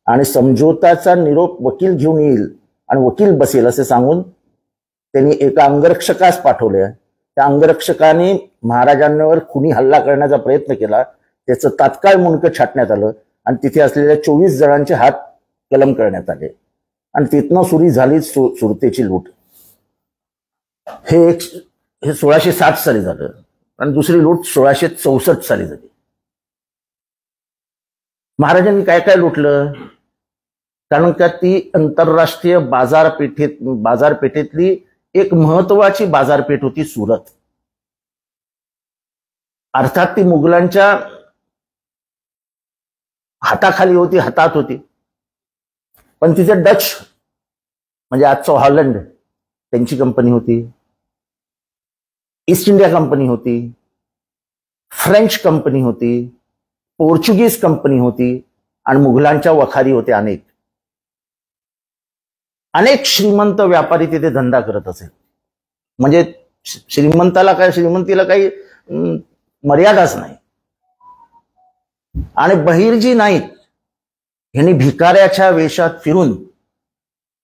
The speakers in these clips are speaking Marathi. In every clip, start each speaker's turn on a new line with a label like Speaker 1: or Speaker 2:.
Speaker 1: आणि समझोताचा निरोप वकील घेऊन येईल आणि वकील बसेल असे सांगून त्यांनी एका अंगरक्षकास पाठवले. त्या अंगरक्षकाने महाराजांवर खुनी हल्ला करण्याचा प्रयत्न केला. त्याचं तात्काळ मुंडकं छाटण्यात आलं आणि तिथे असलेल्या 24 जणांचे हात कलम करण्यात आले आणि तिथनं सुरू झाली सुरतेची लूट. हे 1660 साली झालं आणि दुसरी लूट 1664 साली झाली. महाराजांनी काय काय लुटलं? कारण का ती आंतरराष्ट्रीय बाजारपेठेतली एक महत्वाची बाजारपेठ होती सुरत. अर्थात ती मुघलांच्या हाताखाली होती, हातात होती, पण तिथे डच म्हणजे आजचं हॉलंड त्यांची कंपनी होती, ईस्ट इंडिया कंपनी होती, फ्रेंच कंपनी होती, पोर्चुगीज कंपनी होती आणि मुघलांच्या वखारी होते. अनेक श्रीमंत व्यापारी तिथे धंदा करत असेल. म्हणजे श्रीमंतीला काही मर्यादाच नाही. आणि बहिर्जी नाईक यांनी भिकाऱ्याच्या वेशात फिरून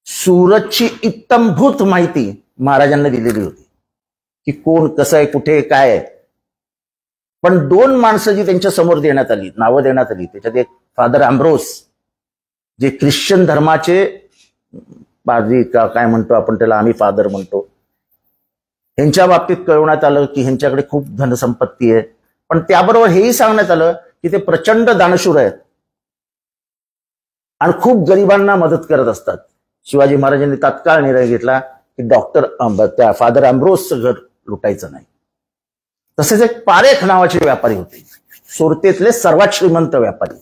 Speaker 1: सुरतची इत्तमभूत माहिती महाराजांना दिलेली होती की कोण कसं आहे, कुठे काय आहे. पण 2 माणसं जी त्यांच्या समोर देण्यात आली, नावं देण्यात आली, त्याच्यात एक फादर अँब्रोस जे ख्रिश्चन धर्माचे पादरी का काय म्हणतो आपण त्याला, आम्ही फादर म्हणतो, ह्यांच्या बाबतीत कळवण्यात आलं की ह्यांच्याकडे खूप धनसंपत्ती आहे. पण त्याबरोबर हेही सांगण्यात आलं की ते प्रचंड दानशूर आहेत आणि खूप गरिबांना मदत करत असतात. शिवाजी महाराजांनी तात्काळ निर्णय घेतला की त्या फादर अँब्रोसचं घर लुटायचं नाही. तसेच एक पारेख नावाचे व्यापारी होते, सुरतेतले सर्वात श्रीमंत व्यापारी.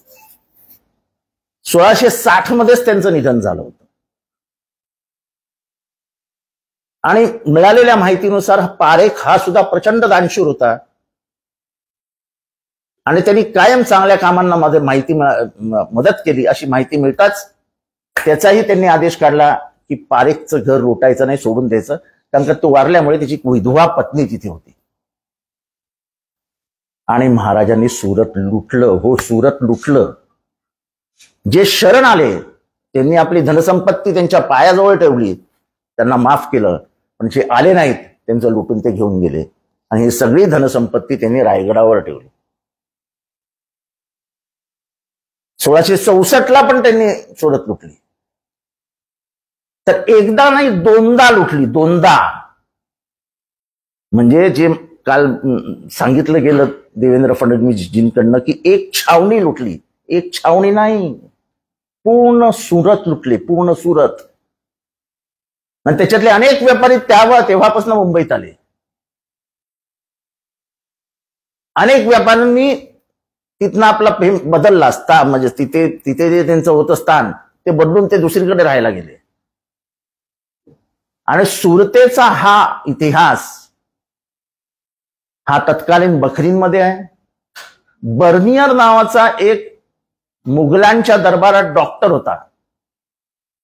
Speaker 1: 1660 मध्येच त्यांचं निधन झालं होतं. आणि मिळालेल्या माहितीनुसार पारेख हा सुद्धा प्रचंड दानशूर होता आणि त्यांनी कायम चांगल्या कामांना मदत केली अशी माहिती मिळताच त्याचाही त्यांनी आदेश काढला की पारेखचं घर लुटायचं नाही, सोडून द्यायचं. कारण का तो वारल्यामुळे त्याची विधवा पत्नी तिथे होती. आणि महाराजांनी सुरत लुटलं. हो, सुरत लुटलं. जे शरण आले त्यांनी आपली धनसंपत्ती त्यांच्या पायाजवळ ठेवली, त्यांना माफ केलं. पण जे आले नाहीत त्यांचं लुटून ते घेऊन गेले आणि ही सगळी धनसंपत्ती त्यांनी रायगडावर ठेवली. 1664ला पण त्यांनी सुरत लुटली. तर एकदा नाही, 2दा लुटली. 2दा म्हणजे जे काल सांगितलं गेलं देवेंद्र फडणवीसजींकडनं की एक छावणी लुटली. एक छावणी नाही, पूर्ण सुरत लुटली, पूर्ण सुरत. आणि त्याच्यातले अनेक व्यापारी तेव्हापासून मुंबईत आले. अनेक व्यापाऱ्यांनी तिथनं आपला बदलला असता, म्हणजे तिथे जे त्यांचं होतं स्थान ते बदलून ते दुसरीकडे राहायला गेले. आणि सुरतेचा हा इतिहास हा तत्कालीन बखरींमध्ये आहे. बर्नियर नावाचा एक मुघलांच्या दरबारात डॉक्टर होता.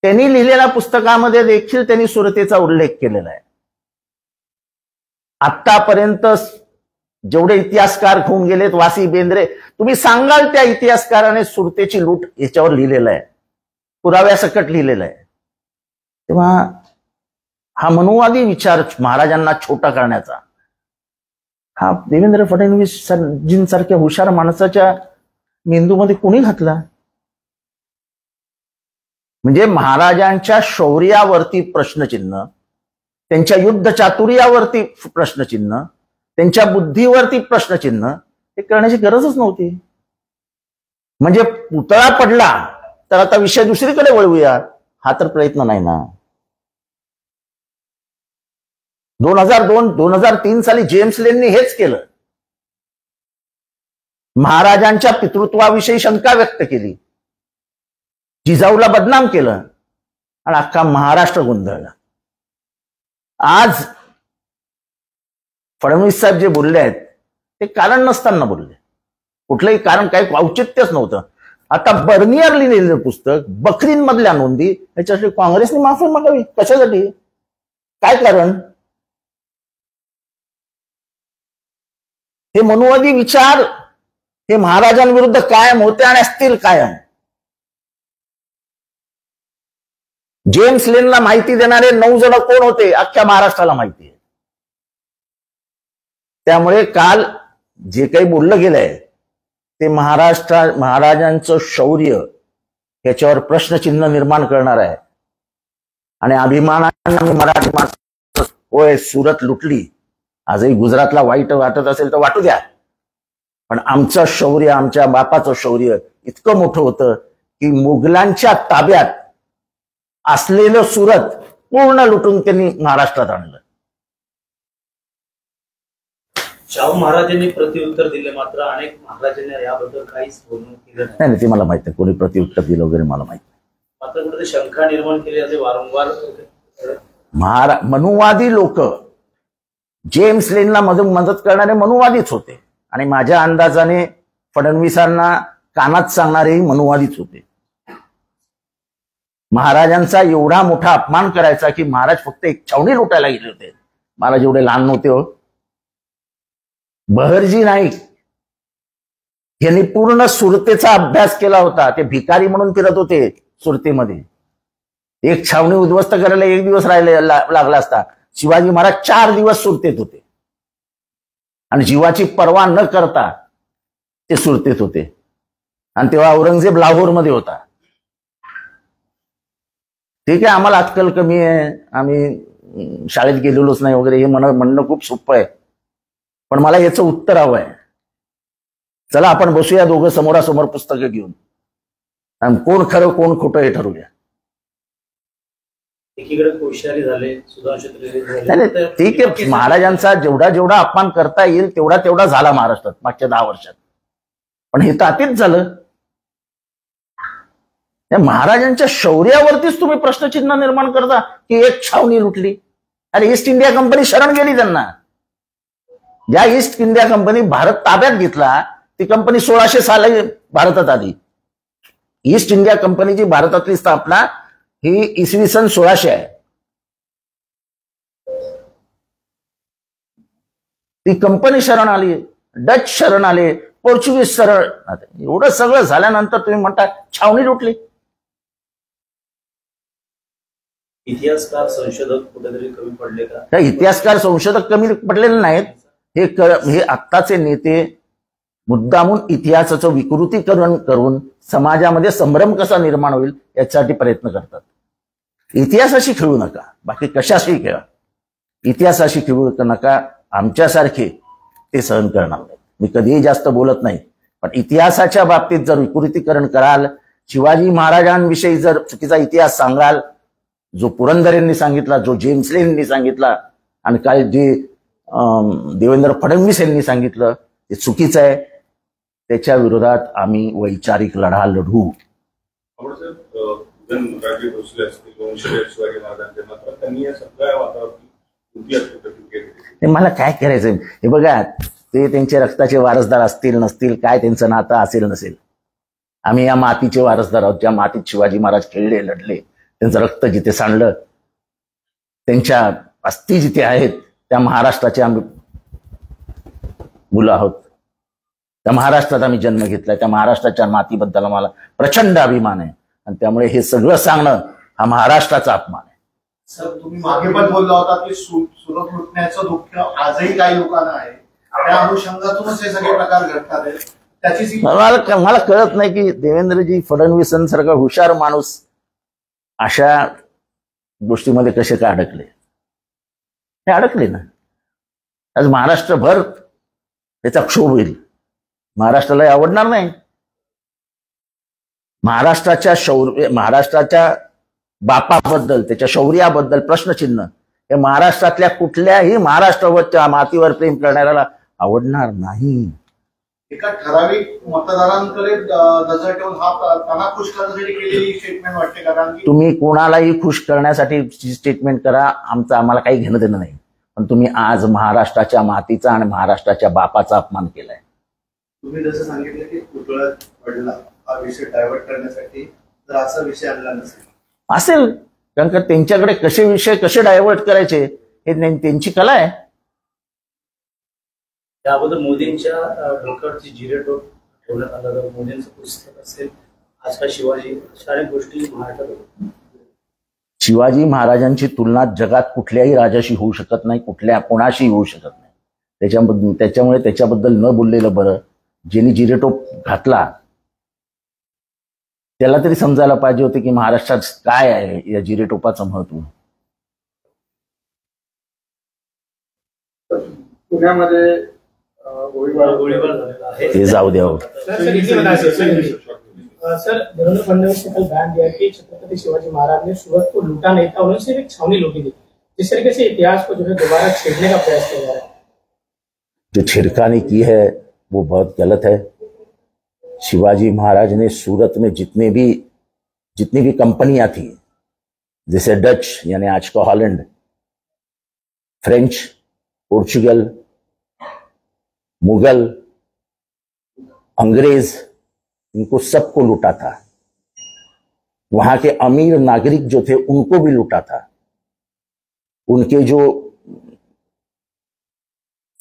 Speaker 1: त्यांनी लिहिलेल्या पुस्तकामध्ये देखील त्यांनी सुरतेचा उल्लेख केलेला आहे. आतापर्यंत जेवढे इतिहासकार होऊन गेलेत, वासी, बेंद्रे, तुम्ही सांगाल त्या इतिहासकाराने सुरतेची लूट याच्यावर लिहिलेलं आहे, पुराव्यासकट लिहिलेलं आहे. तेव्हा हा मनुवादी विचार महाराजांना छोटा करण्याचा हा देवेंद्र फडणवीसजींसारख्या हुशार माणसाच्या मेंदूमध्ये कोणी घातला? म्हणजे महाराजांच्या शौर्यावरती प्रश्नचिन्ह, त्यांच्या युद्ध चातुर्यावरती प्रश्नचिन्ह, त्यांच्या बुद्धीवरती प्रश्नचिन्ह हे करण्याची गरजच नव्हती. म्हणजे पुतळा पडला तर आता विषय दुसरीकडे वळवूया, हा तर प्रयत्न नाही ना. 2002-2003 साली जेम्स लेननी हेच केलं. महाराजांच्या पितृत्वाविषयी शंका व्यक्त केली, जिजाऊला बदनाम केलं आणि अख्खा महाराष्ट्र गोंधळला. आज फडणवीस साहेब जे बोलले आहेत ते कारण नसताना बोलले, कुठलंही कारण, काही औचित्यच नव्हतं. आता बर्नियर लिहिलेलं पुस्तक, बखरींमधल्या नोंदी, याच्यासाठी काँग्रेसने माफी मागावी कशासाठी? काय कारण? हे मनुवादी विचार हे महाराजांविरुद्ध कायम होते आणि असतील कायम. जेम्स लेनला माहिती देणारे 9 जण कोण होते अख्ख्या महाराष्ट्राला माहिती आहे. त्यामुळे काल जे काही बोललं गेलंय ते महाराजांचं शौर्य याच्यावर प्रश्नचिन्ह निर्माण करणार आहे. आणि अभिमानाने मराठी माणसं होय सुरत लुटली, आजही गुजरातला वाईट वाटत असेल तर वाटू द्या, पण आमचं शौर्य, आमच्या बापाचं शौर्य इतकं मोठं होतं की मुघलांच्या ताब्यात असलेलं सुरत पूर्ण लुटून त्यांनी महाराष्ट्रात आणलं.
Speaker 2: शाहू महाराजांनी प्रत्युत्तर दिले, मात्र अनेक महाराजांनी याबद्दल काहीच बोलणं केलं
Speaker 1: नाही. ते मला माहित नाही कोणी प्रत्युत्तर दिलं वगैरे, मला माहित नाही.
Speaker 2: मात्र कुठे शंका निर्माण केली जाते वारंवार.
Speaker 1: मनुवादी लोक जेम्स लेनला मदत करणारे मनुवादीच होते आणि माझ्या अंदाजाने फडणवीसांना कानात सांगणारेही मनुवादीच होते. महाराजांचा एवढा मोठा अपमान करायचा की महाराज फक्त एक छावणी लुटायला गेले होते. महाराज एवढे लहान नव्हते हो. बहरजी नाईक यांनी पूर्ण सुरतेचा अभ्यास केला होता. ते भिकारी म्हणून फिरत होते सुरतेमध्ये. एक छावणी उद्ध्वस्त करायला 1 दिवस लागला असता. शिवाजी महाराज 4 दिवस सुरतेत होते आणि जीवाची पर्वा न करता ते सुरतेत होते. आणि तेव्हा औरंगजेब लाहोरमध्ये होता. ठीक आहे, आम्हाला अक्कल कमी आहे, आम्ही शाळेत गेलेलोच नाही वगैरे हे म्हणणं खूप सोपं आहे, पण मला याचं उत्तर हवं आहे. चला आपण बसूया दोघं समोरासमोर पुस्तकं घेऊन आणि कोण खरं कोण खोटं हे ठरवूया.
Speaker 2: एकीकडे कोश्यारी झाले, सुधांशु
Speaker 1: ठीक आहे, महाराजांचा जेवढा अपमान करता येईल तेवढा झाला महाराष्ट्रात मागच्या 10 वर्षात, पण हे तर अतिच झालं. त्या महाराजांच्या शौर्यावरतीच तुम्ही प्रश्नचिन्ह निर्माण करता की एक छावणी लुटली. अरे ईस्ट इंडिया कंपनी शरण गेली त्यांना. ज्या ईस्ट इंडिया कंपनी भारत ताब्यात घेतला ती कंपनी 1600 साली भारतात आली. ईस्ट इंडिया कंपनीची भारतातली स्थापना ही इसवी सन 1600 आहे. ती कंपनी शरण आली, डच शरण आले, पोर्चुगीज शरण. एवढं सगळं झाल्यानंतर तुम्ही म्हणता छावणी लुटली.
Speaker 2: इतिहासकार संशोधक कुठेतरी कमी पडले का?
Speaker 1: इतिहासकार संशोधक कमी पडलेले नाहीत. हे आत्ताचे नेते मुद्दामून इतिहासाचं विकृतीकरण करून समाजामध्ये संभ्रम कसा निर्माण होईल यासाठी प्रयत्न करतात. इतिहासाशी खेळू नका, बाकी कशाशी खेळा, इतिहासाशी खेळू नका. आमच्यासारखे ते सहन करणार नाही. मी कधीही जास्त बोलत नाही, पण इतिहासाच्या बाबतीत जर विकृतीकरण कराल, शिवाजी महाराजांविषयी जर चुकीचा इतिहास सांगाल, जो पुरंदर यांनी सांगितला, जो जेम्स लेन यांनी सांगितला आणि काय जे देवेंद्र फडणवीस यांनी सांगितलं ते चुकीचं आहे. त्याच्या विरोधात आम्ही वैचारिक लढा लढू. मला काय करायचंय हे बघा. ते त्यांचे रक्ताचे वारसदार असतील नसतील, काय त्यांचं नातं असेल नसेल, आम्ही या मातीचे वारसदार आहोत. ज्या मातीत शिवाजी महाराज खेळले, लढले, त्यांचं रक्त जिथे सांडलं, त्यांच्या अस्थी जिथे आहेत, त्या महाराष्ट्राचे आम्ही मुलं आहोत. त्या महाराष्ट्रात आम्ही जन्म घेतलाय. त्या महाराष्ट्राच्या मातीबद्दल आम्हाला प्रचंड अभिमान आहे आणि त्यामुळे हे सगळं सांगणं हा महाराष्ट्राचा अपमान आहे.
Speaker 3: सर, तुम्ही मागे पण बोलला होता की सुरत लुटण्याचं दुःख आजही काही लोकांना आहे. त्या अनुषंगातूनच हे सगळे प्रकार घडतात आहेत. त्याची
Speaker 1: मला कळत नाही की देवेंद्रजी फडणवीसांसारखा हुशार माणूस अशा गोष्टीमध्ये कसे का अडकले. हे अडकले ना. आज महाराष्ट्रभर त्याचा क्षोभ होईल. महाराष्ट्राला आवडणार नाही. महाराष्ट्राच्या बापाबद्दल, त्याच्या शौर्याबद्दल प्रश्नचिन्ह हे महाराष्ट्रातल्या कुठल्याही महाराष्ट्रावरच्या मातीवर प्रेम करणाऱ्याला आवडणार नाही.
Speaker 3: एका ठराविक मतदारांकडे नजर ठेवून हा त्यांना खुश करण्यासाठी केलेली स्टेटमेंट वाटते. कारण की
Speaker 1: तुम्ही कोणालाही खुश करण्यासाठी स्टेटमेंट करा, आम्हाला काही घेणं देणं नाही, पण तुम्ही आज महाराष्ट्राच्या मातीचा आणि महाराष्ट्राच्या बापाचा अपमान केलाय.
Speaker 3: तुम्ही जसं सांगितलं की पुतळ्यात पडला हा विषय डायव्हर्ट करण्यासाठी जर असा विषय आणला
Speaker 1: असेल, कारण का त्यांच्याकडे विषय कसे डायव्हर्ट करायचे हे त्यांची कला आहे.
Speaker 2: त्याबद्दल मोदींच्या डोक्यावरची जिरेटोप ठेवण्यात आला तर मोदींचं पुस्तक असेल, आजकाल शिवाजी, अशा अनेक गोष्टी महाराष्ट्रात
Speaker 1: शिवाजी महाराजांची तुलना जगात कुठल्याही राजाशी होऊ शकत नाही, कुठल्या कोणाशी होऊ शकत नाही. त्याच्यामुळे त्याच्याबद्दल न बोललेलं बरं. ज्यांनी जिरेटोप घातला त्याला तरी समजायला पाहिजे होते की महाराष्ट्रात काय आहे या जिरेटोपाचं महत्व.
Speaker 4: पुण्यामध्ये
Speaker 2: गोळीबार झालेला आहे.
Speaker 1: ते जाऊ द्यावं.
Speaker 5: सर, देवेंद्र फडणवीस ने कल बयान दिया कि छत्रपति शिवाजी महाराज ने सूरत को लूटा नहीं था, उन्होंने सिर्फ एक छावनी लूटी थी. जिस तरीके से इतिहास को जो है दोबारा छेड़ने का प्रयास किया जा रहा है,
Speaker 1: जो छिड़कानी की है वो बहुत गलत है. शिवाजी महाराज ने सूरत में जितनी भी कंपनियां थी, जैसे डच यानी आज का हॉलैंड, फ्रेंच, पोर्चुगल, मुगल, अंग्रेज, इनको सबको लूटा था. वहां के अमीर नागरिक जो थे उनको भी लूटा था. उनके जो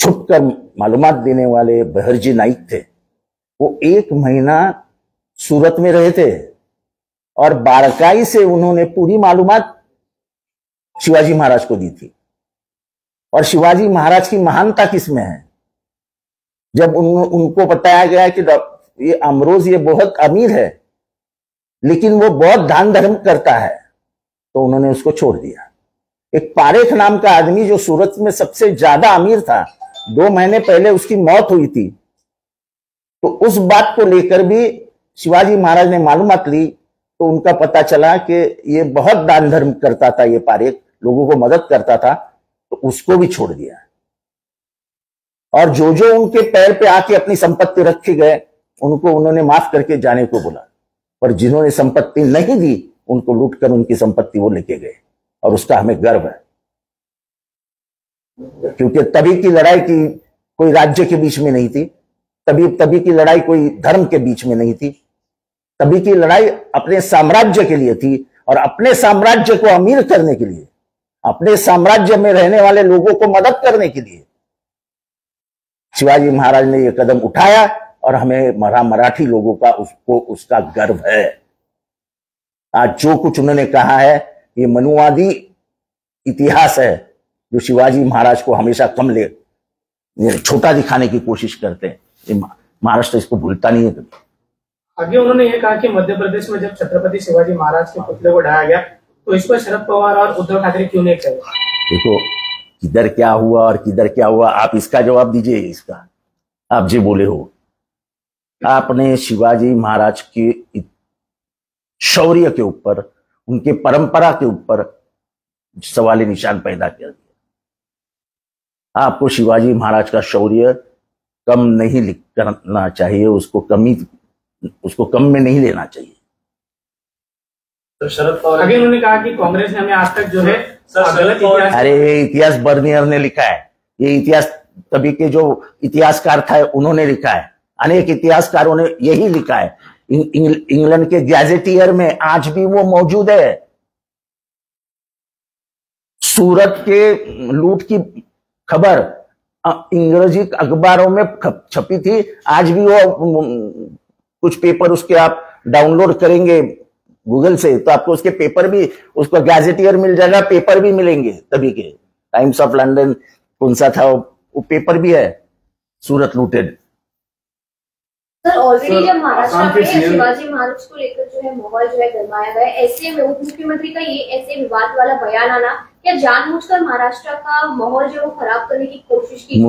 Speaker 1: छुपकर मालूमात देने वाले बहरजी नाइक थे, वो 1 महीना सूरत में रहे थे और बारकाई से उन्होंने पूरी मालूमात शिवाजी महाराज को दी थी. और शिवाजी महाराज की महानता किसमें है? जब उनको बताया गया कि ये अमरोज ये बहुत अमीर है लेकिन वो बहुत दान धर्म करता है, तो उन्होंने उसको छोड़ दिया. एक पारेख नाम का आदमी जो सूरत में सबसे ज्यादा अमीर था, 2 महीने पहले उसकी मौत हुई थी. तो उस बात को लेकर भी शिवाजी महाराज ने मालूमात ली, तो उनका पता चला कि ये बहुत दान धर्म करता था, ये पारेख लोगों को मदद करता था, तो उसको भी छोड़ दिया. और जो जो उनके पैर पे आके अपनी संपत्ति रखे गए उनको उन्होंने माफ करके जाने को बोला. पर जिन्होंने संपत्ति नहीं दी उनको लूटकर उनकी संपत्ति वो लेके गए, और उसका हमें गर्व है. क्योंकि तभी की लड़ाई की कोई राज्य के बीच में नहीं थी, तभी की लड़ाई कोई धर्म के बीच में नहीं थी. तभी की लड़ाई अपने साम्राज्य के लिए थी, और अपने साम्राज्य को अमीर करने के लिए, अपने साम्राज्य में रहने वाले लोगों को मदद करने के लिए शिवाजी महाराज ने यह कदम उठाया, और हमें मराठी लोगों का उसका गर्व है. आज जो कुछ उन्होंने कहा है ये मनुवादी इतिहास है, जो शिवाजी महाराज को हमेशा छोटा दिखाने की कोशिश करते हैं. महाराष्ट्र इसको भूलता नहीं है कभी.
Speaker 5: आगे उन्होंने ये कहा कि मध्य प्रदेश में जब छत्रपति शिवाजी महाराज के पुतले को ढाया गया तो इस पर शरद पवार और उद्धव ठाकरे क्यों नहीं कहे?
Speaker 1: देखो, किधर क्या हुआ और किधर क्या हुआ, आप इसका जवाब दीजिए. इसका आप जो बोले हो, आपने शिवाजी महाराज के शौर्य के ऊपर, उनके परंपरा के ऊपर सवाल निशान पैदा कर दिया. आपको शिवाजी महाराज का शौर्य कम नहीं करना चाहिए, उसको कम में नहीं लेना चाहिए.
Speaker 2: तो शरद पवार
Speaker 5: आगे उन्होंने कहा कि कांग्रेस ने हमें आज तक जो है गलत इतिहास.
Speaker 1: अरे ये इतिहास बर्नियर ने लिखा है, ये इतिहास तभी के जो इतिहासकार था उन्होंने लिखा है. अनेक इतिहासकारों ने यही लिखा है. इंग्लैंड के गैजेटियर में आज भी वो मौजूद है. सूरत के लूट की खबर अंग्रेजी अखबारों में छपी थी. आज भी वो कुछ पेपर उसके आप डाउनलोड करेंगे गूगल से तो आपको उसके पेपर भी, उसका गैजेटियर मिल जाएगा, पेपर भी मिलेंगे. तभी के टाइम्स ऑफ लंदन कौन सा था वो पेपर भी है, सूरत लूटेड.
Speaker 6: सर, ऑलरेडी जब महाराष्ट्र में शिवाजी महाराज को लेकर जो है माहौल जो है गरमाया गया, ऐसे में उप मुख्यमंत्री का ये ऐसे विवाद वाला बयान आना, क्या जानबूझकर महाराष्ट्र का माहौल जो खराब करने की कोशिश की?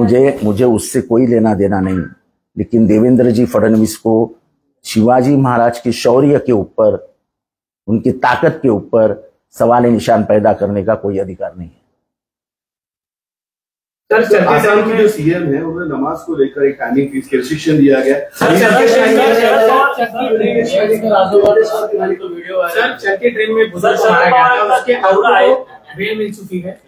Speaker 1: मुझे उससे कोई लेना देना नहीं, लेकिन देवेंद्र जी फडणवीस को शिवाजी महाराज के शौर्य के ऊपर, उनकी ताकत के ऊपर सवाल निशान पैदा करने का कोई अधिकार नहीं है.
Speaker 4: सर, आसाम के जो सीएम है उन्होंने नमाज को लेकर एक टाइमिंग फीस रिस्ट्रिक्शन दिया गया.
Speaker 5: सर, चलती ट्रेन में बुजुर्ग मारा गया था, उसके आरोप बेल मिल चुकी है.